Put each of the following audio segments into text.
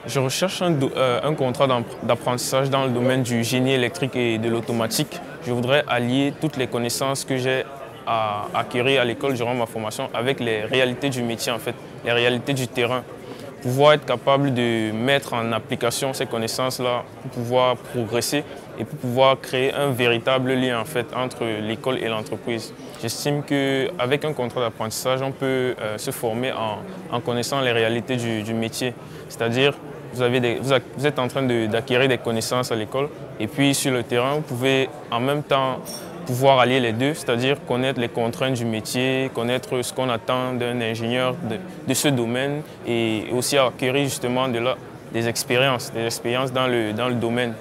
Je recherche un contrat d'apprentissage dans le domaine du génie électrique et de l'automatique. Je voudrais allier toutes les connaissances que j'ai à acquérir à l'école durant ma formation avec les réalités du métier, en fait, les réalités du terrain. Pouvoir être capable de mettre en application ces connaissances-là pour pouvoir progresser et pour pouvoir créer un véritable lien en fait, entre l'école et l'entreprise. J'estime qu'avec un contrat d'apprentissage, on peut se former en connaissant les réalités du métier. C'est-à-dire, vous êtes en train d'acquérir des connaissances à l'école et puis sur le terrain, vous pouvez en même temps pouvoir allier les deux, c'est-à-dire connaître les contraintes du métier, connaître ce qu'on attend d'un ingénieur de ce domaine et aussi acquérir justement des expériences dans le domaine.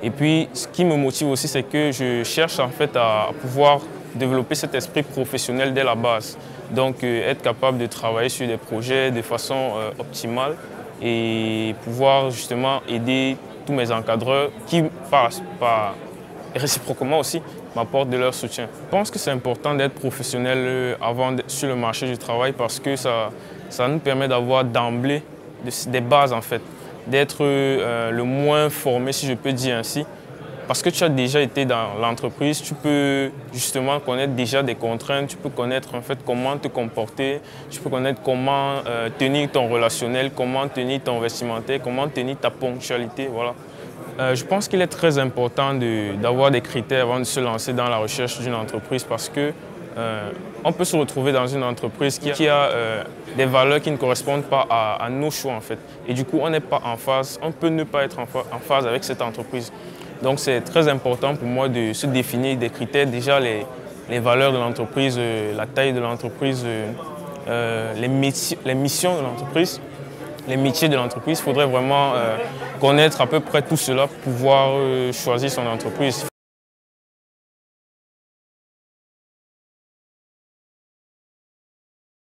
Et puis, ce qui me motive aussi, c'est que je cherche en fait à pouvoir développer cet esprit professionnel dès la base. Donc, être capable de travailler sur des projets de façon optimale et pouvoir justement aider tous mes encadreurs qui passent par réciproquement aussi m'apportent de leur soutien. Je pense que c'est important d'être professionnel sur le marché du travail parce que ça nous permet d'avoir d'emblée des bases en fait, d'être le moins formé si je peux dire ainsi. Parce que tu as déjà été dans l'entreprise, tu peux justement connaître déjà des contraintes, tu peux connaître en fait comment te comporter, tu peux connaître comment tenir ton relationnel, comment tenir ton vestimentaire, comment tenir ta ponctualité, voilà. Je pense qu'il est très important d'avoir des critères avant de se lancer dans la recherche d'une entreprise parce qu'on peut se retrouver dans une entreprise qui a des valeurs qui ne correspondent pas à nos choix en fait. Et du coup, on n'est pas en phase, on peut ne pas être en phase avec cette entreprise. Donc c'est très important pour moi de se définir des critères, déjà les valeurs de l'entreprise, la taille de l'entreprise, les missions de l'entreprise. Les métiers de l'entreprise, il faudrait vraiment connaître à peu près tout cela pour pouvoir choisir son entreprise.